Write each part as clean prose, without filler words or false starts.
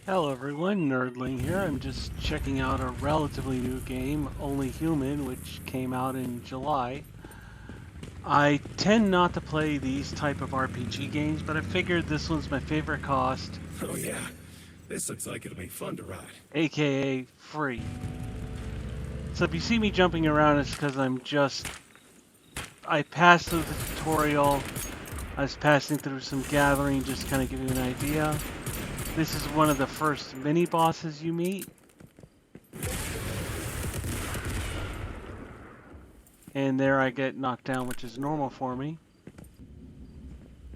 Hello everyone, Nerdling here. I'm just checking out a relatively new game, Only Human, which came out in July. I tend not to play these type of RPG games, but I figured this one's my favorite cost, Oh yeah, this looks like it'll be fun to ride. aka free. So if you see me jumping around, it's because I passed through the tutorial. I was passing through some gathering, just kind of give you an idea. This is one of the first mini bosses you meet. And there I get knocked down, which is normal for me.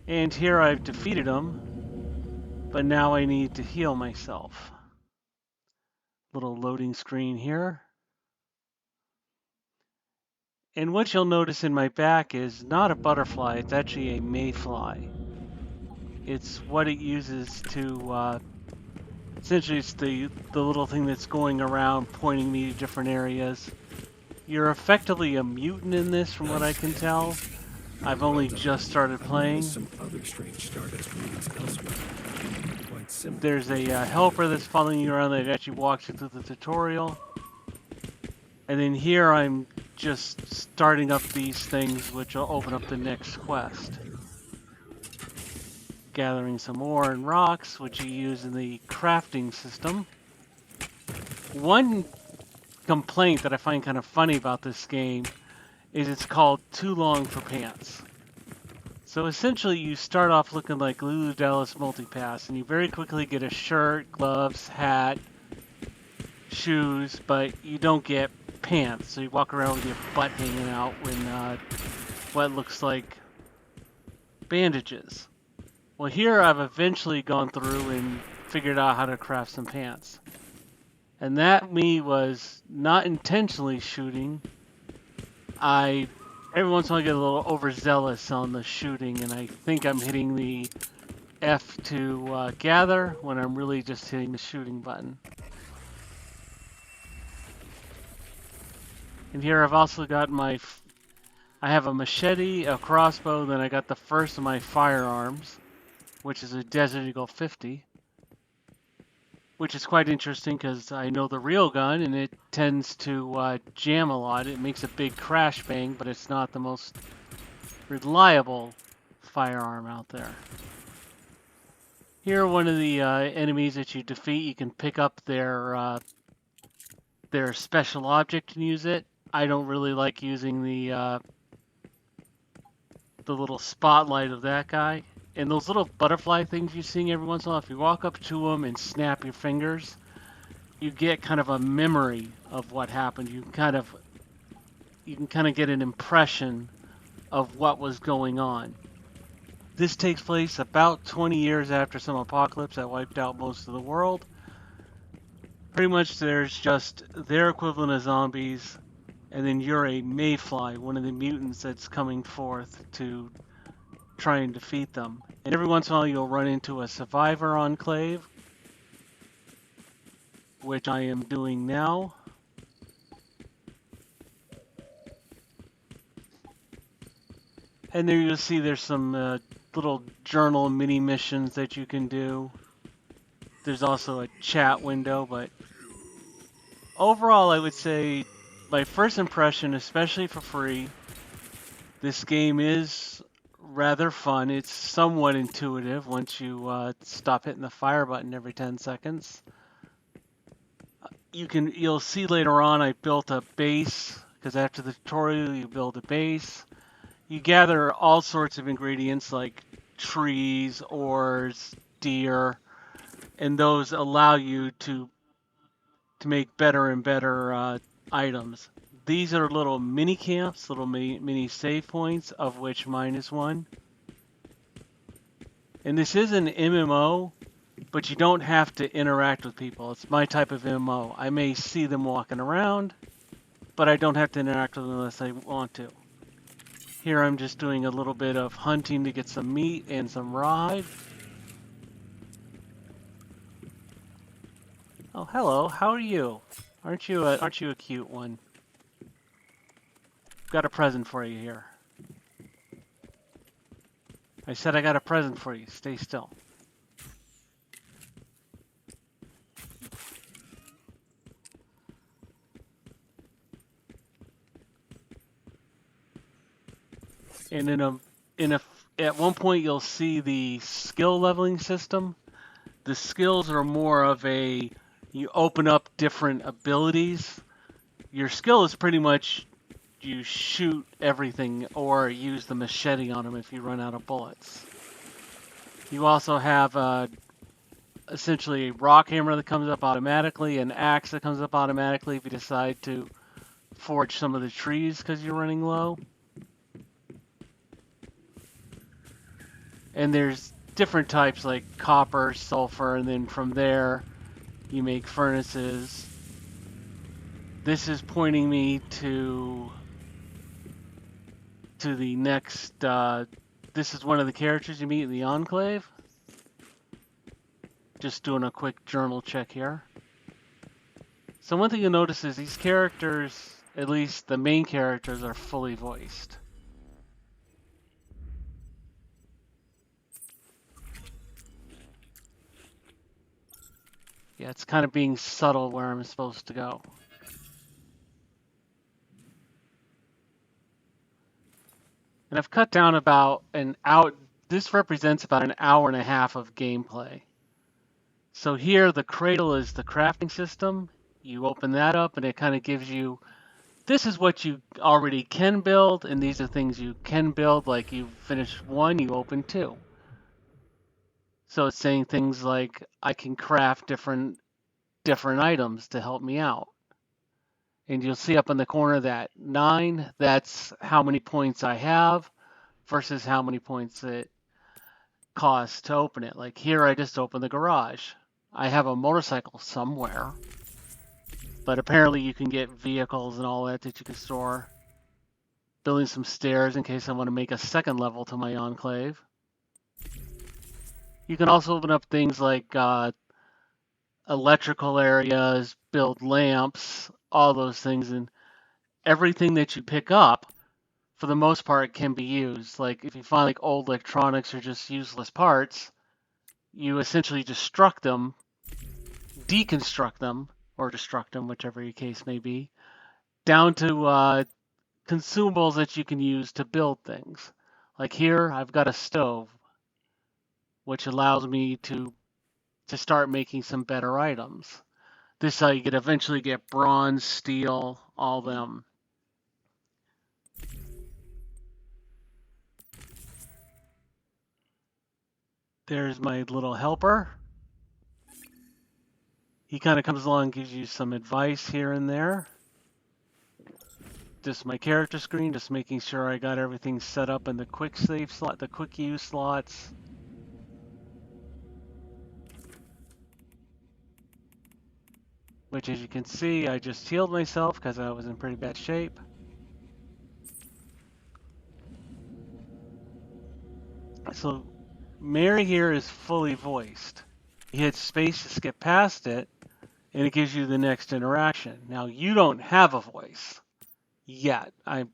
And here I've defeated him, but now I need to heal myself. Little loading screen here. And what you'll notice in my back is not a butterfly, it's actually a mayfly. It's what it uses to, essentially it's the little thing that's going around pointing me to different areas. You're effectively a mutant in this from what I can tell. I've only just started playing. Some other strange stardust readings elsewhere. Quite similar. There's a helper that's following you around that actually walks you through the tutorial. And then here I'm just starting up these things which will open up the next quest. Gathering some ore and rocks, which you use in the crafting system. One complaint that I find kind of funny about this game is it's called Too Long for Pants. So essentially you start off looking like Lulu Dallas Multipass, and you very quickly get a shirt, gloves, hat, shoes, but you don't get pants. So you walk around with your butt hanging out in what looks like bandages. Well, here I've eventually gone through and figured out how to craft some pants. And that me was not intentionally shooting. Every once in a while I get a little overzealous on the shooting, and I think I'm hitting the F to gather when I'm really just hitting the shooting button. And here I've also got I have a machete, a crossbow, then I got the first of my firearms, which is a Desert Eagle 50. Which is quite interesting because I know the real gun and it tends to jam a lot. It makes a big crash bang, but it's not the most reliable firearm out there. Here, one of the enemies that you defeat, you can pick up their special object and use it. I don't really like using the little spotlight of that guy. And those little butterfly things you're seeing every once in a while, if you walk up to them and snap your fingers, you get kind of a memory of what happened. You can kind of get an impression of what was going on. This takes place about 20 years after some apocalypse that wiped out most of the world. Pretty much there's just their equivalent of zombies, and then you're a mayfly, one of the mutants that's coming forth to try and defeat them. And every once in a while you'll run into a survivor enclave, which I am doing now. And there you'll see there's some little journal mini missions that you can do. There's also a chat window, but overall I would say my first impression, especially for free, this game is rather fun. It's somewhat intuitive once you stop hitting the fire button every 10 seconds. You'll see later on I built a base, because after the tutorial you build a base. You gather all sorts of ingredients like trees, ores, deer, and those allow you to make better and better items. These are little mini camps, little mini save points, of which mine is one. And this is an MMO, but you don't have to interact with people. It's my type of MMO. I may see them walking around, but I don't have to interact with them unless I want to. Here I'm just doing a little bit of hunting to get some meat and some rawhide. Oh, hello. How are you? Aren't you a cute one? Got a present for you here. I said I got a present for you. Stay still. And at one point you'll see the skill leveling system. The skills are more of you open up different abilities. Your skill is pretty much you shoot everything or use the machete on them if you run out of bullets. You also have essentially a rock hammer that comes up automatically, an axe that comes up automatically if you decide to forge some of the trees because you're running low. And there's different types like copper, sulfur, and then from there you make furnaces. This is pointing me to the next. This is one of the characters you meet in the Enclave. Just doing a quick journal check here. So one thing you'll notice is these characters, at least the main characters, are fully voiced. Yeah, it's kind of being subtle where I'm supposed to go. And I've cut down about an hour. This represents about an hour and a half of gameplay. So here, the cradle is the crafting system. You open that up and it kind of gives you, this is what you already can build, and these are things you can build. Like you finish one, you open two. So it's saying things like, I can craft different items to help me out. And you'll see up in the corner that 9, that's how many points I have versus how many points it costs to open it. Like here, I just opened the garage. I have a motorcycle somewhere, but apparently you can get vehicles and all that you can store. Building some stairs in case I want to make a second level to my enclave. You can also open up things like electrical areas, build lamps, all those things, and everything that you pick up, for the most part, can be used. Like if you find like old electronics or just useless parts, you essentially destruct them, deconstruct them, or destruct them, whichever your case may be, down to consumables that you can use to build things. Like here, I've got a stove, which allows me to start making some better items. This is how you could eventually get bronze, steel, all them. There's my little helper. He kind of comes along and gives you some advice here and there. This is my character screen, just making sure I got everything set up in the quick save slot, the quick use slots. Which, as you can see, I just healed myself because I was in pretty bad shape. So Mary here is fully voiced. You hit space to skip past it, and it gives you the next interaction. Now, you don't have a voice yet. I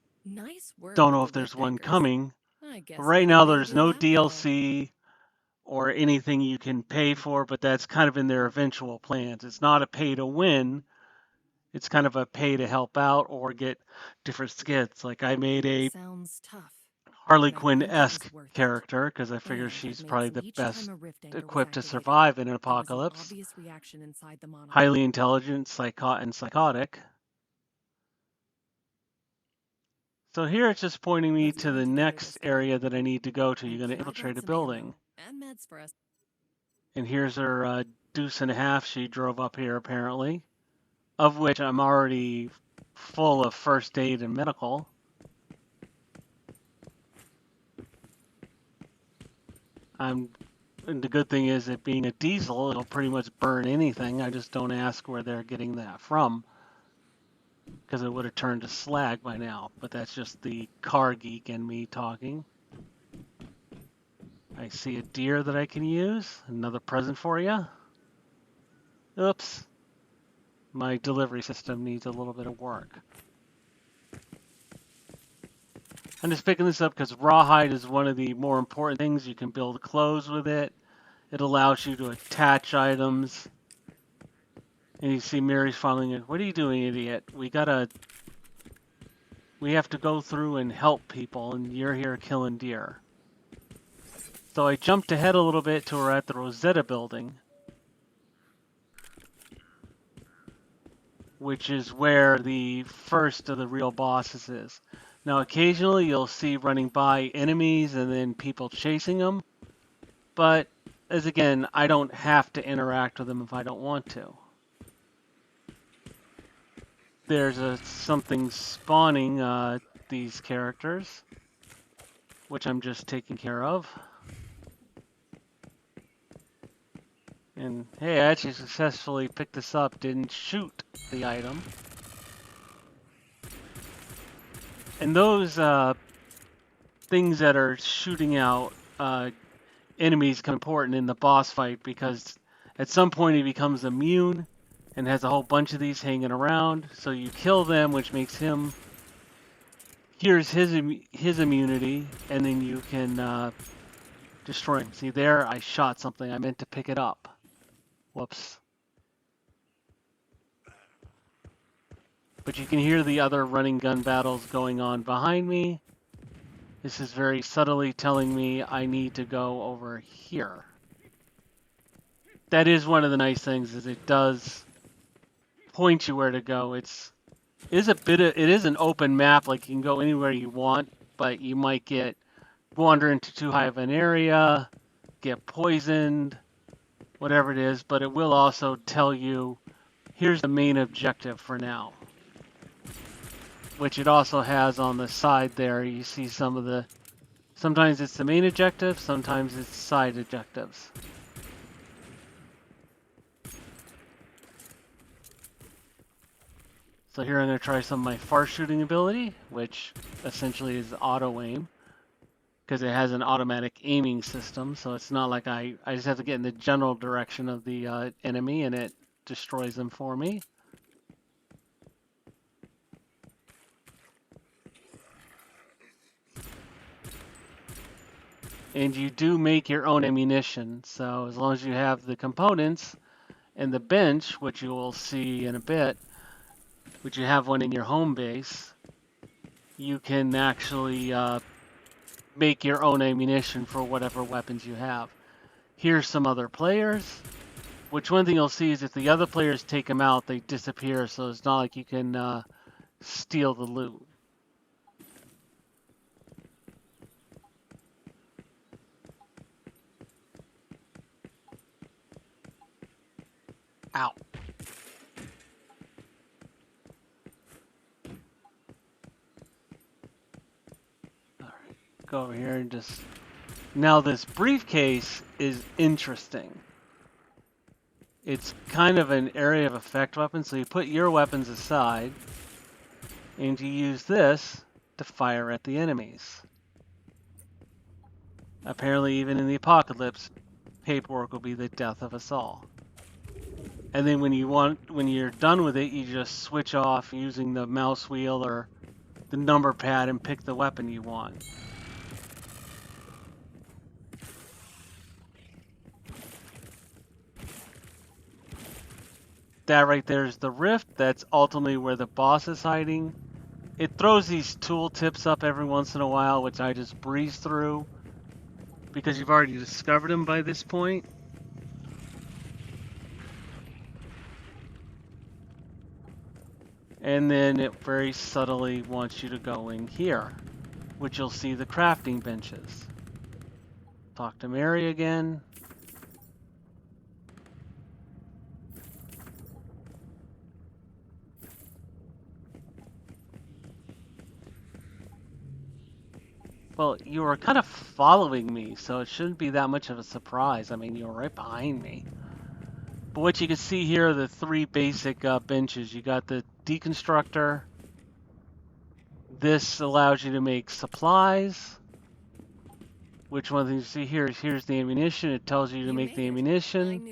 don't know if there's one coming. But right now, there's no DLC or anything you can pay for, but that's kind of in their eventual plans. It's not a pay to win. It's kind of a pay to help out or get different skits. Like I made a Harley Quinn-esque character because I figure she's probably the best equipped to survive in an apocalypse. Highly intelligent, and psychotic. So here it's just pointing me to the next area that I need to go to. You're going to infiltrate a building. And here's her deuce and a half she drove up here apparently, of which I'm already full of first aid and medical. And the good thing is it being a diesel, it'll pretty much burn anything. I just don't ask where they're getting that from, because it would have turned to slag by now. But that's just the car geek in me talking. I see a deer that I can use. Another present for you. Oops. My delivery system needs a little bit of work. I'm just picking this up because rawhide is one of the more important things. You can build clothes with it. It allows you to attach items. And you see Mary's following it. What are you doing, idiot? We gotta we have to go through and help people, and you're here killing deer. So I jumped ahead a little bit to we're at the Rosetta building, which is where the first of the real bosses is. Now, occasionally you'll see running by enemies and then people chasing them, but as again, I don't have to interact with them if I don't want to. There's something spawning these characters, which I'm just taking care of. And hey, I actually successfully picked this up, didn't shoot the item. And those things that are shooting out enemies become important in the boss fight because at some point he becomes immune and has a whole bunch of these hanging around. So you kill them, which makes him... Here's his immunity, and then you can destroy him. See there, I shot something. I meant to pick it up. Whoops. But you can hear the other running gun battles going on behind me. This is very subtly telling me I need to go over here. That is one of the nice things, is it does point you where to go. It is an open map, like you can go anywhere you want, but you might wander into too high of an area, get poisoned, whatever it is, but it will also tell you, here's the main objective for now. Which it also has on the side there. You see some of the... Sometimes it's the main objective, sometimes it's side objectives. So here I'm going to try some of my far shooting ability, which essentially is auto aim. Because it has an automatic aiming system, so it's not like I just have to get in the general direction of the enemy and it destroys them for me. And you do make your own ammunition, so as long as you have the components and the bench, which you will see in a bit, which you have one in your home base, you can actually make your own ammunition for whatever weapons you have. Here's some other players, which one thing you'll see is if the other players take them out, they disappear, so it's not like you can steal the loot. Ow. Alright, go over here and just... Now this briefcase is interesting. It's kind of an area of effect weapon, so you put your weapons aside, and you use this to fire at the enemies. Apparently even in the apocalypse, paperwork will be the death of us all. And then when you're done with it, you just switch off using the mouse wheel or the number pad and pick the weapon you want. That right there is the rift. That's ultimately where the boss is hiding. It throws these tool tips up every once in a while, which I just breeze through because you've already discovered them by this point. And then it very subtly wants you to go in here, which you'll see the crafting benches. Talk to Mary again. Well, you were kind of following me, so it shouldn't be that much of a surprise. I mean, you were right behind me. But what you can see here are the three basic benches. You got the deconstructor. This allows you to make supplies. Which one thing you see here is here's the ammunition. It tells you to make the ammunition.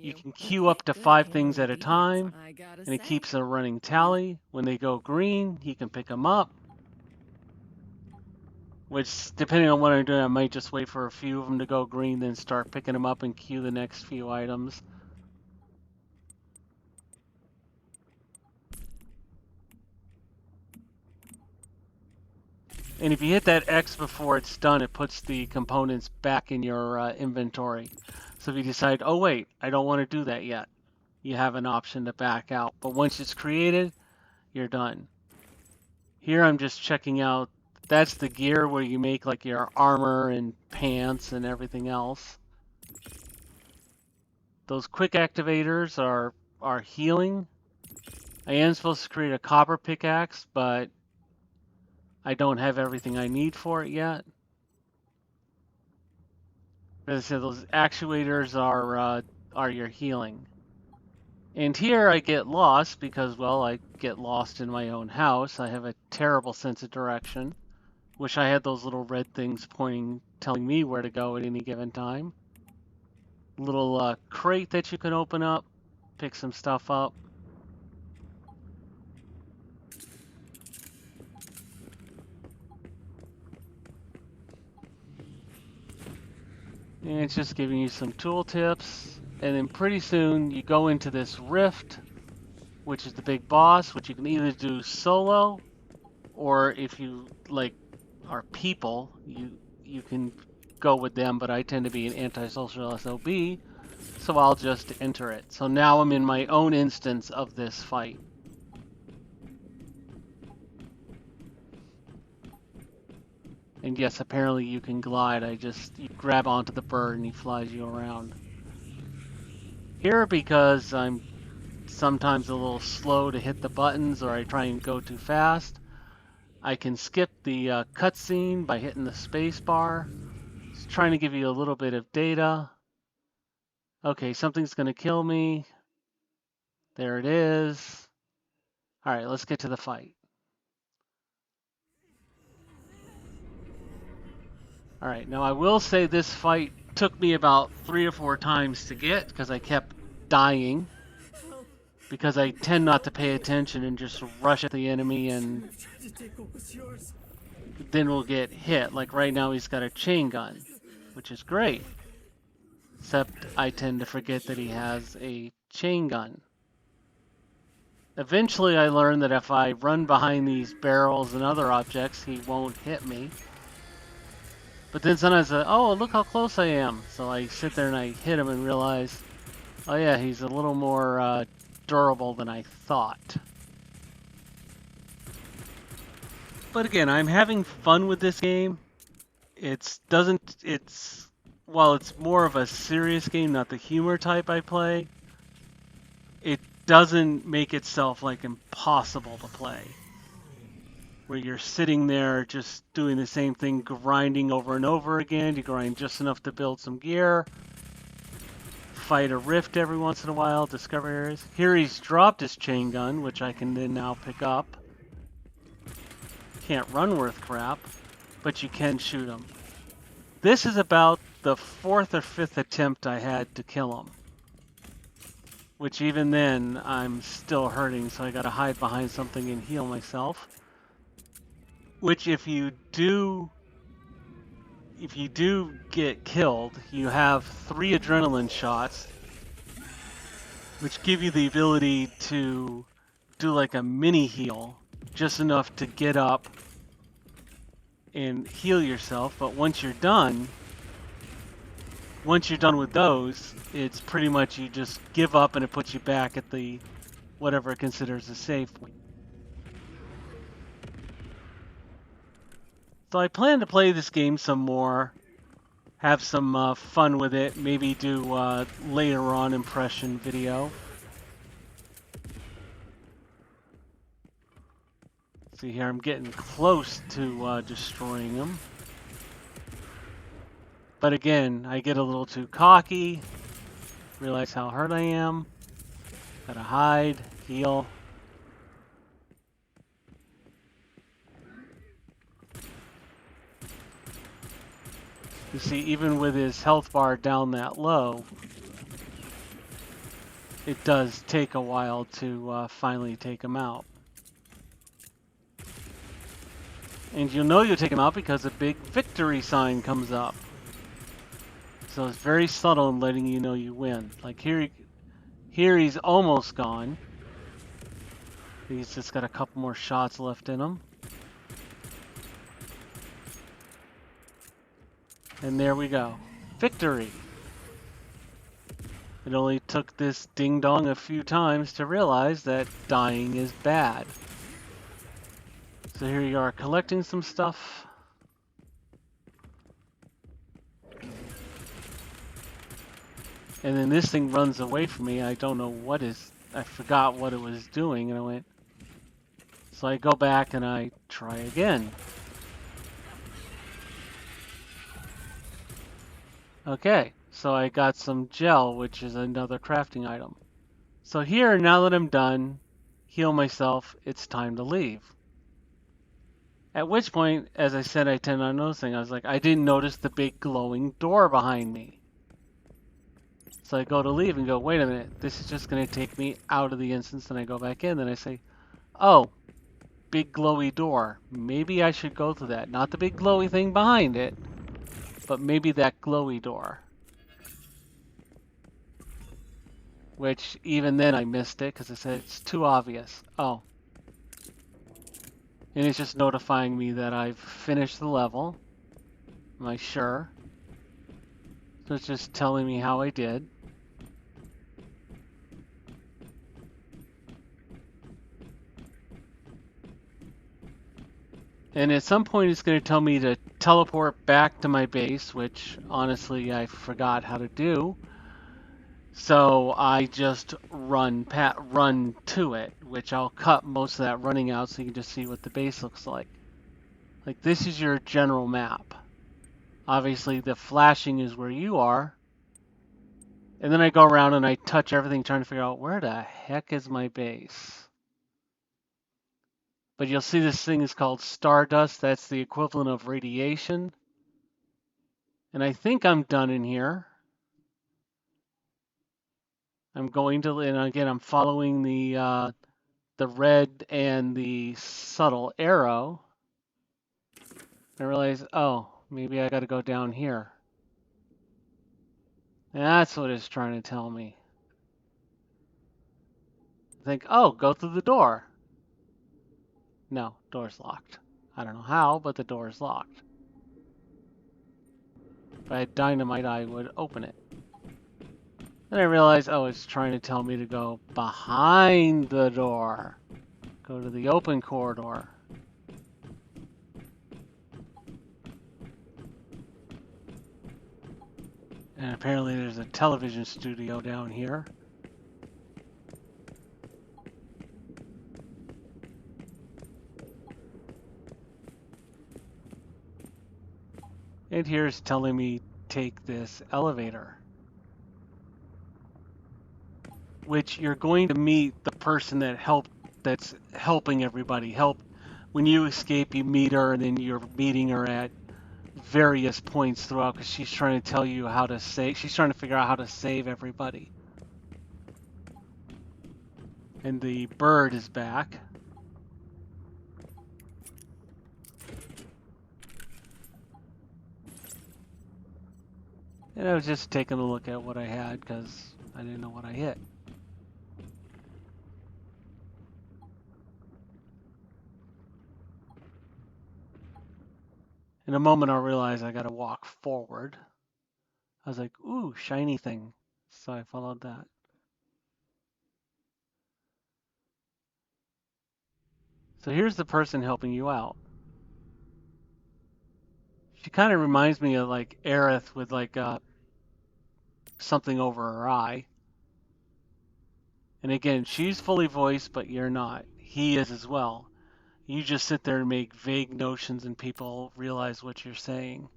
You can queue up to 5 things at a time, and it keeps a running tally. When they go green, you can pick them up. Which, depending on what I'm doing, I might just wait for a few of them to go green, then start picking them up and queue the next few items. And if you hit that X before it's done, it puts the components back in your inventory. So if you decide, oh wait, I don't want to do that yet, you have an option to back out. But once it's created, you're done. Here I'm just checking out, that's the gear where you make like your armor and pants and everything else. Those quick activators are healing. I am supposed to create a copper pickaxe, but I don't have everything I need for it yet. As I said, those actuators are your healing. And here I get lost because, well, I get lost in my own house. I have a terrible sense of direction. Wish I had those little red things pointing, telling me where to go at any given time. Little crate that you can open up, pick some stuff up. And it's just giving you some tool tips. And then pretty soon you go into this rift, which is the big boss, which you can either do solo, or if you like are people, you can go with them, but I tend to be an antisocial SOB, so I'll just enter it. So now I'm in my own instance of this fight. And yes, apparently you can glide. You grab onto the bird and he flies you around. Here, because I'm sometimes a little slow to hit the buttons or I try and go too fast, I can skip the cutscene by hitting the space bar. It's trying to give you a little bit of data. Okay, something's going to kill me. There it is. All right, let's get to the fight. All right, now I will say this fight took me about 3 or 4 times to get because I kept dying. Because I tend not to pay attention and just rush at the enemy and then we'll get hit. Like right now he's got a chain gun, which is great. Except I tend to forget that he has a chain gun. Eventually I learned that if I run behind these barrels and other objects, he won't hit me. But then sometimes, oh, look how close I am. So I sit there and I hit him and realize, oh yeah, he's a little more durable than I thought. But again, I'm having fun with this game. While it's more of a serious game, not the humor type I play, it doesn't make itself like impossible to play. Where you're sitting there just doing the same thing, grinding over and over again. You grind just enough to build some gear. Fight a rift every once in a while, discover areas. Here he's dropped his chain gun, which I can then now pick up. Can't run worth crap, but you can shoot him. This is about the 4th or 5th attempt I had to kill him. Which even then, I'm still hurting, so I gotta hide behind something and heal myself. Which if you do get killed, you have 3 adrenaline shots, which give you the ability to do like a mini heal, just enough to get up and heal yourself. But once you're done with those, it's pretty much you just give up and it puts you back at the whatever it considers a safe point. So I plan to play this game some more, have some fun with it, maybe do later on impression video. See here, I'm getting close to destroying him. But again, I get a little too cocky, realize how hurt I am, gotta hide, heal. You see, even with his health bar down that low, it does take a while to finally take him out. And you'll know you'll take him out because a big victory sign comes up. So it's very subtle in letting you know you win. Like here he's almost gone. He's just got a couple more shots left in him. And there we go. Victory! It only took this ding-dong a few times to realize that dying is bad. So here you are collecting some stuff. And then this thing runs away from me. I don't know what is... I forgot what it was doing, and I went... So I go back and I try again. Okay, so I got some gel, which is another crafting item. So here, now that I'm done, heal myself, it's time to leave. At which point, as I said, I tend on noticing, I was like, I didn't notice the big glowing door behind me. So I go to leave and go, wait a minute, this is just going to take me out of the instance, and I go back in, and I say, oh, big glowy door. Maybe I should go through that. Not the big glowy thing behind it, but maybe that glowy door. Which, even then I missed it, because I said it's too obvious. Oh. And it's just notifying me that I've finished the level. Am I sure? So it's just telling me how I did. And at some point it's going to tell me to teleport back to my base, which honestly I forgot how to do. So I just run to it, which I'll cut most of that running out so you can just see what the base looks like. Like this is your general map. Obviously the flashing is where you are. And then I go around and I touch everything trying to figure out where the heck is my base. But you'll see this thing is called stardust. That's the equivalent of radiation. And I think I'm done in here. I'm going to, and again, I'm following the red and the subtle arrow. I realize, oh, maybe I got to go down here. That's what it's trying to tell me. I think, oh, go through the door. No, door's locked. I don't know how, but the door is locked. If I had dynamite, I would open it. Then I realized, oh, it's trying to tell me to go behind the door. Go to the open corridor. And apparently there's a television studio down here. And here's telling me take this elevator. Which you're going to meet the person that's helping everybody. When you escape, you meet her, and then you're meeting her at various points throughout because she's trying to tell you how to save. She's trying to figure out how to save everybody. And the bird is back. And I was just taking a look at what I had because I didn't know what I hit. In a moment, I'll realize I gotta walk forward. I was like, ooh, shiny thing. So I followed that. So here's the person helping you out. She kind of reminds me of like Aerith with like something over her eye. And again, she's fully voiced, but you're not. He is as well. You just sit there and make vague notions and people realize what you're saying.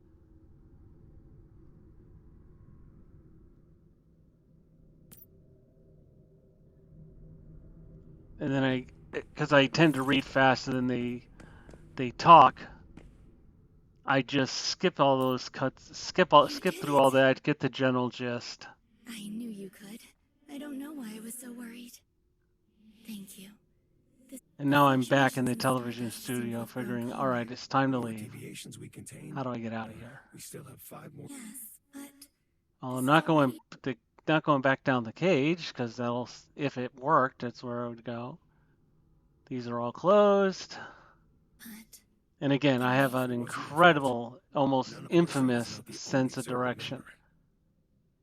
And then because I tend to read faster than they talk, I just skip all those cuts, skip through all that, get the general gist. I knew you could. I don't know why I was so worried. Thank you. And now I'm back in the television studio figuring, all right, it's time to leave. Deviations we contain. How do I get out of here? We still have 5 more. Yes, but Well, I'm not going back down the cage because if it worked, that's where I would go. These are all closed. but And again, I have an incredible, almost infamous sense of direction.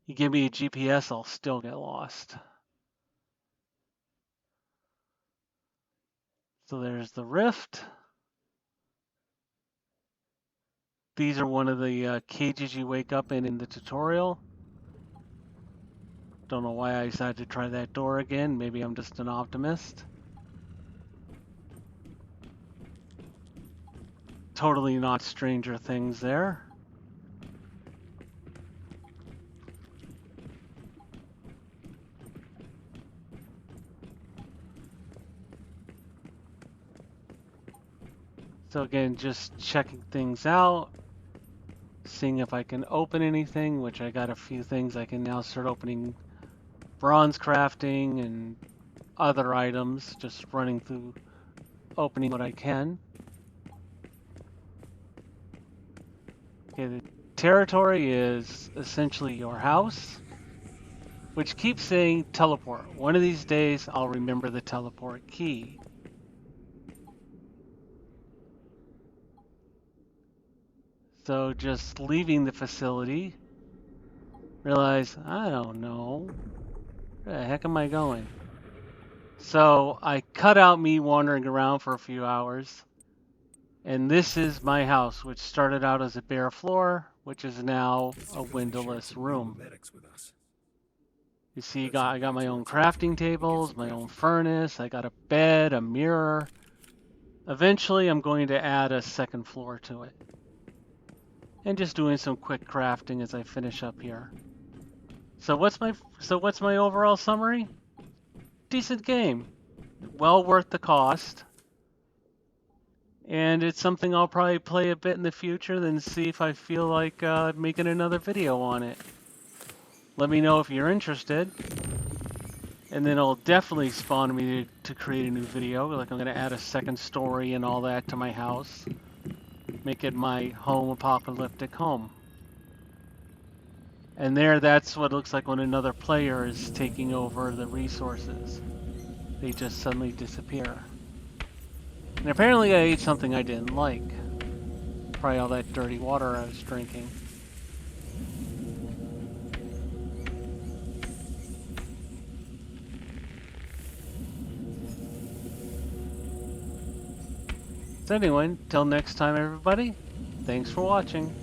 You give me a GPS, I'll still get lost. So there's the rift. These are one of the cages you wake up in the tutorial. Don't know why I decided to try that door again. Maybe I'm just an optimist. Totally not Stranger Things there. So again, just checking things out, seeing if I can open anything, which I got a few things I can now start opening bronze crafting and other items, just running through opening what I can. Okay, the territory is essentially your house, which keeps saying teleport. One of these days, I'll remember the teleport key. So just leaving the facility, realize, I don't know, where the heck am I going? So I cut out me wandering around for a few hours, and this is my house, which started out as a bare floor, which is now a windowless room. You see, I got my own crafting tables, my own furnace, I got a bed, a mirror. Eventually, I'm going to add a second floor to it. And just doing some quick crafting as I finish up here. So what's my overall summary? Decent game. Well worth the cost. And it's something I'll probably play a bit in the future, then see if I feel like making another video on it. Let me know if you're interested. And then it'll definitely spawn me to create a new video. Like I'm going to add a second story and all that to my house. Make it my home apocalyptic home. And that's what it looks like when another player is taking over the resources. They just suddenly disappear. And apparently I ate something I didn't like. Probably all that dirty water I was drinking. So anyway, until next time everybody, thanks for watching.